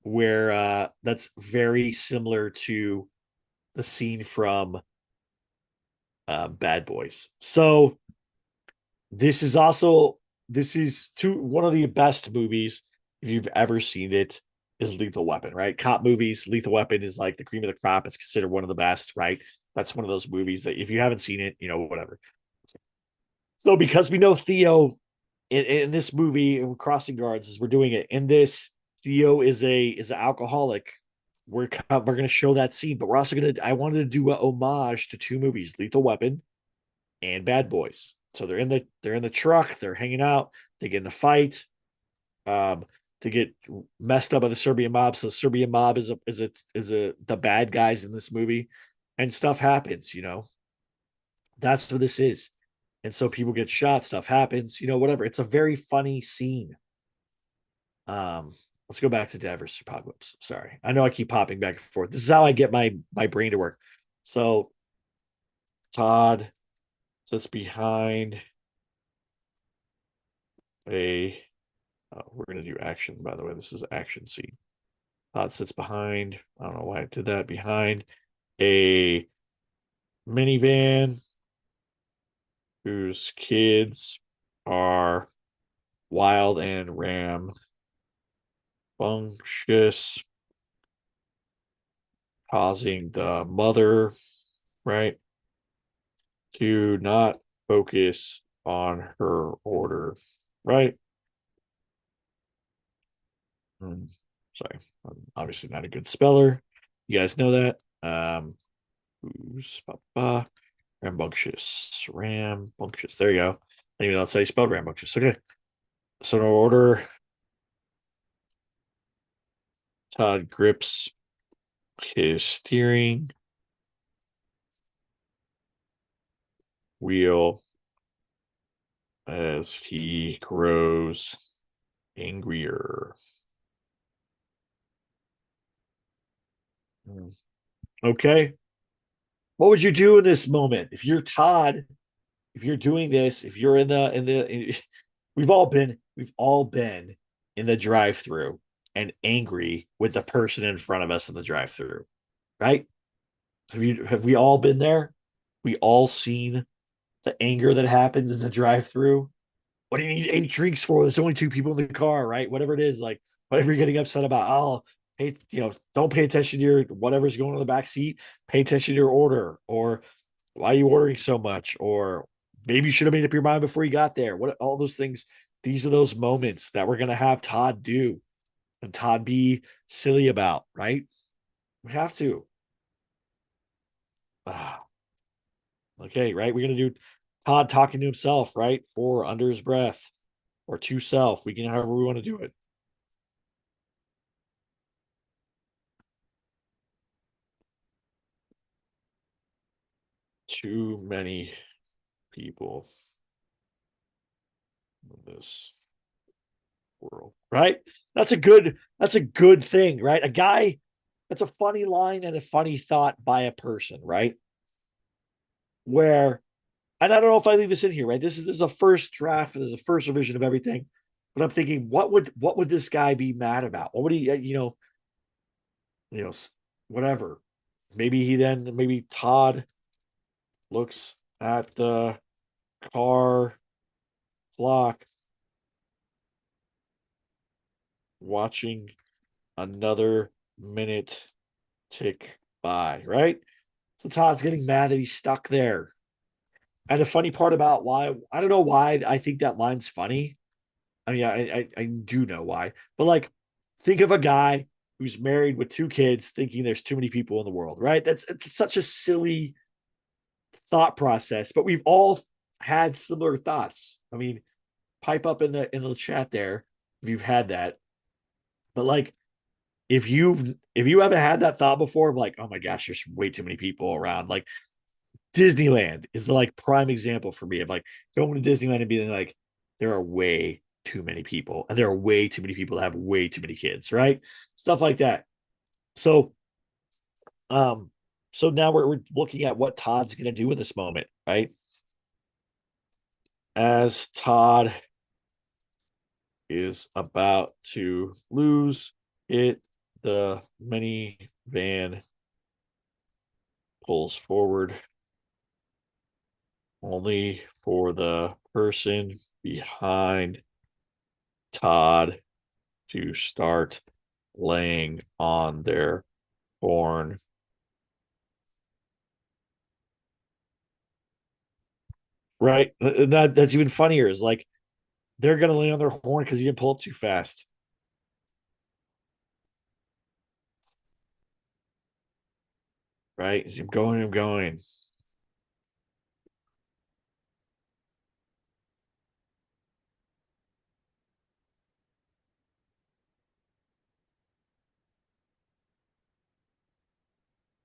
where that's very similar to the scene from Bad Boys. So this is one of the best movies if you've ever seen it is Lethal Weapon, right? Cop movies, Lethal Weapon is like the cream of the crop. It's considered one of the best, right? That's one of those movies that if you haven't seen it, whatever. So because we know Theo in this movie in Crossing Guards as we're doing it in this, Theo is an alcoholic. We're going to show that scene, but we're also going to. I wanted to do a homage to two movies, Lethal Weapon and Bad Boys. So they're in the truck, they're hanging out, they get in a fight, um, they get messed up by the Serbian mob. So the Serbian mob is the bad guys in this movie, and stuff happens. That's what this is. And so people get shot, stuff happens, whatever. It's a very funny scene. Um, let's go back to Dad versus Apocalypse. Sorry. I know I keep popping back and forth. This is how I get my brain to work. So Todd sits behind a we're gonna do action, by the way. This is action scene. Todd sits behind, I don't know why I did that, behind a minivan whose kids are wild and rambunctious, causing the mother, right, to not focus on her order, right? Sorry, I'm obviously not a good speller. You guys know that. Who's rambunctious. There you go. I didn't even know that's how you spelled rambunctious. Okay. So in order, Todd grips his steering wheel as he grows angrier. Okay. What would you do in this moment? If you're Todd, if you're doing this, if you're we've all been in the drive-through and angry with the person in front of us in the drive-through, right? Have we all been there? We all seen the anger that happens in the drive-through. What do you need 8 drinks for? There's only 2 people in the car, right? Whatever it is, like whatever you're getting upset about. Oh, hey, don't pay attention to your whatever's going on in the back seat. Pay attention to your order, or why are you ordering so much? Or maybe you should have made up your mind before you got there. What all those things, these are those moments that we're gonna have Todd do and Todd be silly about, right? We have to. Ah. Okay, right. We're gonna do Todd talking to himself, right? For under his breath or to self. We can however we want to do it. Too many people in this world, right? That's a good thing, right? A guy that's a funny line and a funny thought by a person, right? Where and I don't know if I leave this in here, right? This is a first draft, this is a first revision of everything. But I'm thinking, what would this guy be mad about? What would he, you know, whatever. Maybe Todd looks at the car clock, watching another minute tick by, right? So Todd's getting mad that he's stuck there. And the funny part about why I don't know why I think that line's funny. I mean, I do know why, but like, think of a guy who's married with two kids, thinking there's too many people in the world, right? It's such a silly thought process, but we've all had similar thoughts. I mean, pipe up in the chat there if you've had that. But like, if you haven't had that thought before of like, oh my gosh, there's way too many people around. Like Disneyland is the like prime example for me of like going to Disneyland and being like, there are way too many people, and there are way too many people that have way too many kids, right? Stuff like that. So, um, so now we're looking at what Todd's going to do in this moment, right? As Todd is about to lose it, the minivan pulls forward only for the person behind Todd to start laying on their horn. Right? That's even funnier. Is like they're gonna lay on their horn because he didn't pull up too fast. Right? I'm going, I'm going.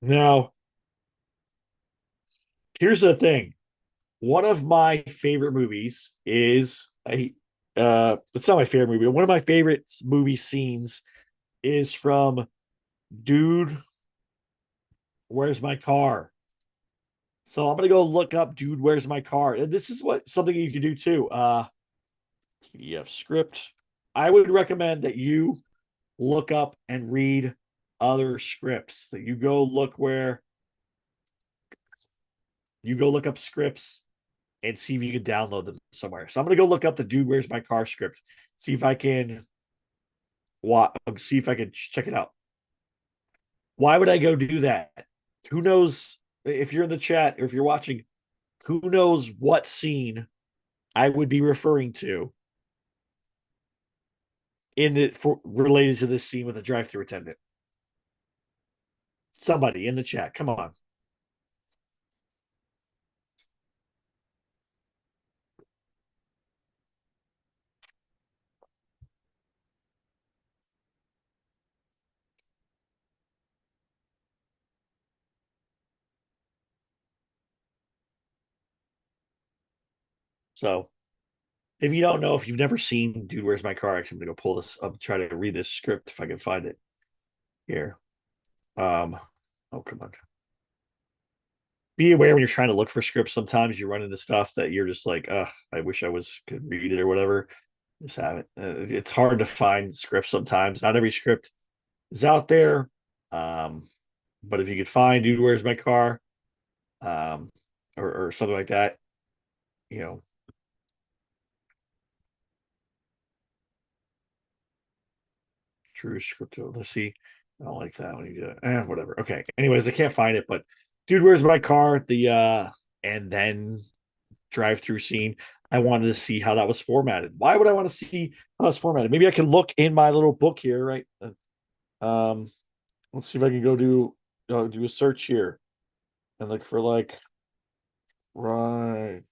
Now, here's the thing. One of my favorite movies is I it's not my favorite movie, but one of my favorite movie scenes is from Dude, Where's My Car? So I'm gonna go look up Dude, Where's My Car? And this is what something you can do too. PDF script. I would recommend that you look up and read other scripts, that you go look up scripts and see if you can download them somewhere. So I'm gonna go look up the Dude Where's My Car script, see if I can see if I can check it out. Why would I go do that? Who knows if you're in the chat or if you're watching, who knows what scene I would be referring to in the for related to this scene with the drive-through attendant? Somebody in the chat, come on. So if you don't know, if you've never seen Dude, Where's My Car? Actually, I'm gonna go pull this up, try to read this script if I can find it here. Um, oh come on. Be aware when you're trying to look for scripts. Sometimes you run into stuff that you're just like, I wish I was could read it or whatever. Just have it. It's hard to find scripts sometimes. Not every script is out there. Um, but if you could find Dude, Where's My Car? Um, or something like that, you know, true script. Let's see. I don't like that when you do it. Whatever. Okay. Anyways, I can't find it, but Dude, Where's My Car? And then drive through scene. I wanted to see how that was formatted. Why would I want to see how that's formatted? Maybe I can look in my little book here, right? Um, let's see if I can go do a search here and look for like Right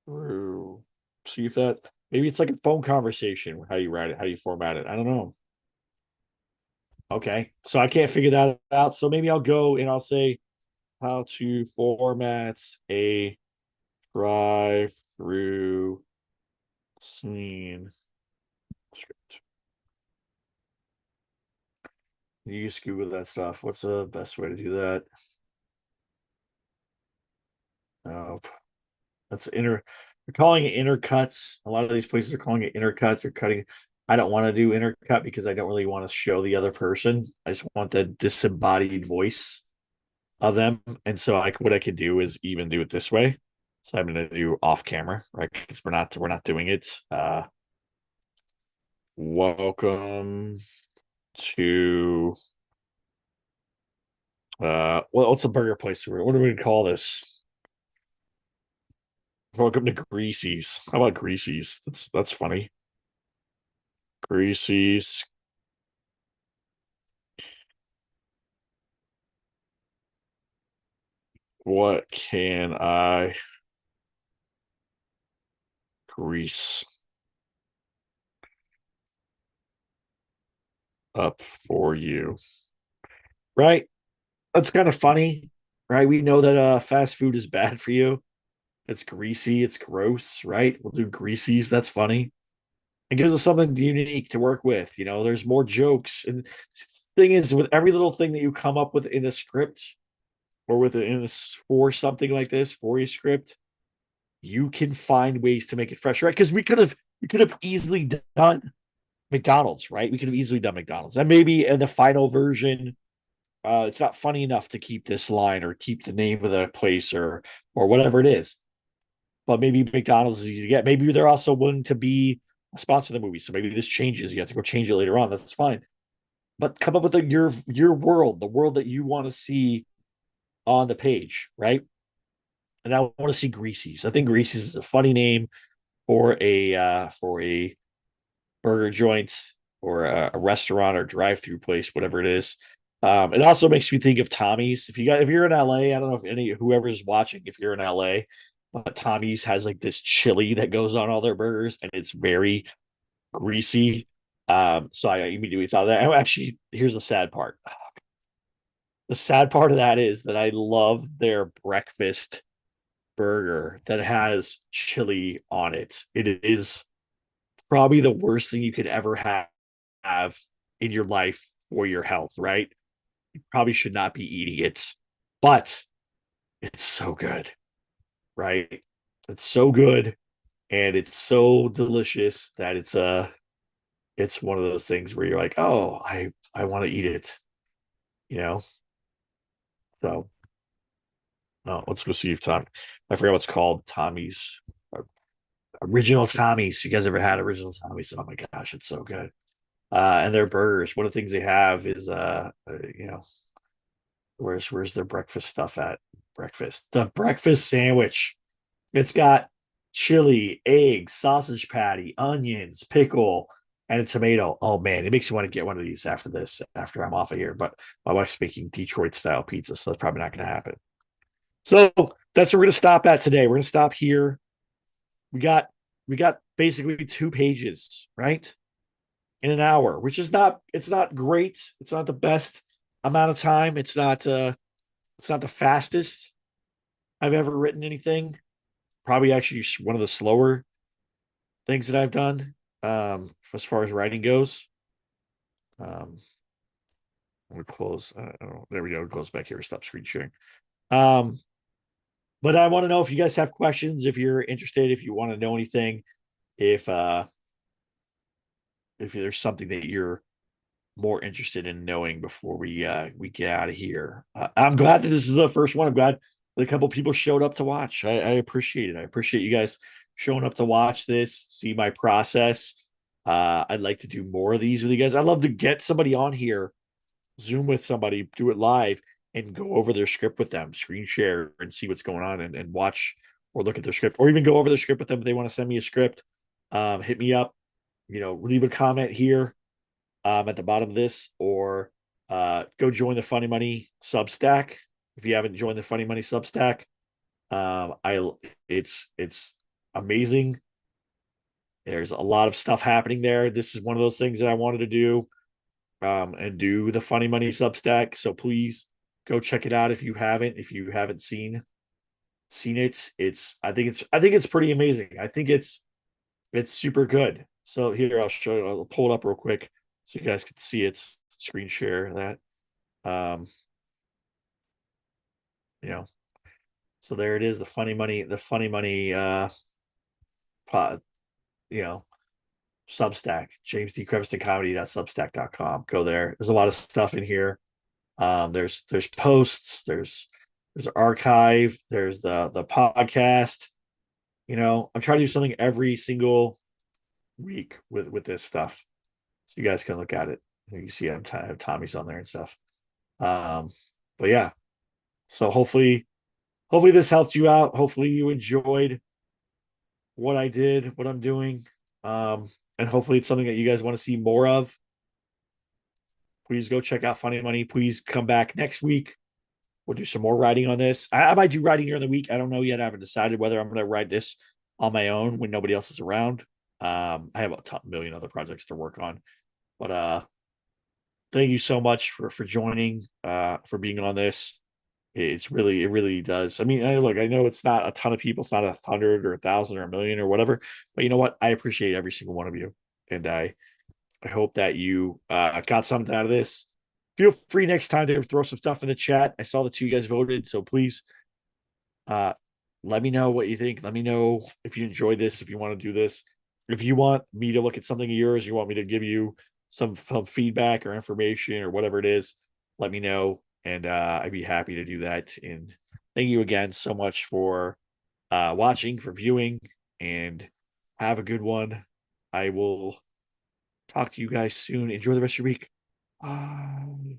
through. See if that maybe it's like a phone conversation, how you write it, how you format it. I don't know. Okay. So I can't figure that out. So maybe I'll go and I'll say how to format a drive through scene script. You just Google that stuff. What's the best way to do that? Nope. That's inner. They're calling it intercuts. A lot of these places are calling it intercuts or cutting. I don't want to do intercut because I don't really want to show the other person. I just want the disembodied voice of them. And so what I could do is even do it this way. So I'm going to do off camera, right? Because we're not doing it. Welcome to what's the burger place? What do we call this? Welcome to Greasy's. How about Greasy's? That's funny. Greasy's. What can I grease up for you? Right? That's kind of funny, right? We know that fast food is bad for you. It's greasy, it's gross, right? We'll do greasies. That's funny. It gives us something unique to work with. There's more jokes. And the thing is, with every little thing that you come up with in a script or for something like this, for a script, you can find ways to make it fresh, right? Because we could have easily done McDonald's, right? We could have easily done McDonald's. And maybe in the final version, it's not funny enough to keep this line or keep the name of the place or whatever it is. But maybe McDonald's is easy to get. Maybe they're also willing to be a sponsor of the movie. So maybe this changes. You have to go change it later on. That's fine. But come up with your world, the world that you want to see on the page, right? And I want to see Greasy's. I think Greasy's is a funny name for a burger joint or a restaurant or drive-through place, whatever it is. It also makes me think of Tommy's. If you're in LA, I don't know if whoever's watching, if you're in LA, but Tommy's has like this chili that goes on all their burgers, and it's very greasy. So I immediately thought of that. Oh, actually, here's the sad part. The sad part of that is that I love their breakfast burger that has chili on it. It is probably the worst thing you could ever have in your life for your health, right? You probably should not be eating it, but it's so good, right? It's so good and it's so delicious that it's one of those things where you're like, "Oh, I want to eat it," you know? So, no, let's go see if Tom I forgot what's called. Tommy's original Tommy's. You guys ever had original Tommy's? Oh my gosh, it's so good. And their burgers. One of the things they have is where's their breakfast stuff at? The breakfast sandwich. It's got chili, eggs, sausage patty, onions, pickle, and a tomato. Oh man, it makes you want to get one of these after this, after I'm off of here. But my wife's making Detroit style pizza, so that's probably not going to happen. So that's where we're going to stop at today. We're going to stop here. We got we got basically 2 pages, right? In an hour, which is not it's not great. It's not the best amount of time. It's not the fastest I've ever written anything. Probably actually one of the slower things that I've done as far as writing goes. Um we close. I don't know. There we go. It goes back here. Stop screen sharing. Um, but I want to know if you guys have questions, if you're interested, if you want to know anything, if uh if there's something that you're more interested in knowing before we get out of here. I'm glad that this is the first one. I'm glad that a couple people showed up to watch. I appreciate it. I appreciate you guys showing up to watch this, see my process. I'd like to do more of these with you guys. I'd love to get somebody on here, Zoom with somebody, do it live, and go over their script with them, screen share, and see what's going on, and watch or look at their script, or even go over their script with them if they want to send me a script. Hit me up. Leave a comment here at the bottom of this, or go join the Funny Money Substack if you haven't joined the Funny Money Substack. I it's amazing. There's a lot of stuff happening there. This is one of those things that I wanted to do, and do the Funny Money Substack. So please go check it out if you haven't. If you haven't seen it, I think it's pretty amazing. I think it's super good. So here I'll show you. I'll pull it up real quick so you guys can see it. Screen share that. Um, you know, so there it is. The Funny Money pod, you know, Substack, James D. Creviston Comedy.substack.com. Go there. There's a lot of stuff in here. There's posts, there's archive, there's the podcast. I'm trying to do something every single week with this stuff, so you guys can look at it. You see, I have Tommy's on there and stuff. Um, but yeah, so hopefully this helped you out. Hopefully you enjoyed what I did, what I'm doing, and hopefully it's something that you guys want to see more of. Please go check out Funny Money. Please come back next week. We'll do some more writing on this. I might do writing during the week. I don't know yet. I haven't decided whether I'm going to write this on my own when nobody else is around. I have a million other projects to work on, but thank you so much for joining, for being on this. It really does. I mean, look, I know it's not a ton of people. It's not 100 or 1,000 or a million or whatever, but you know what? I appreciate every single one of you, and I hope that you got something out of this. Feel free next time to throw some stuff in the chat. I saw the two guys voted, so please uh, let me know what you think. Let me know if you enjoyed this, if you want to do this. If you want me to look at something of yours, you want me to give you some feedback or information or whatever it is, let me know. And I'd be happy to do that. And thank you again so much for watching, for viewing, and have a good one. I will talk to you guys soon. Enjoy the rest of your week. Bye.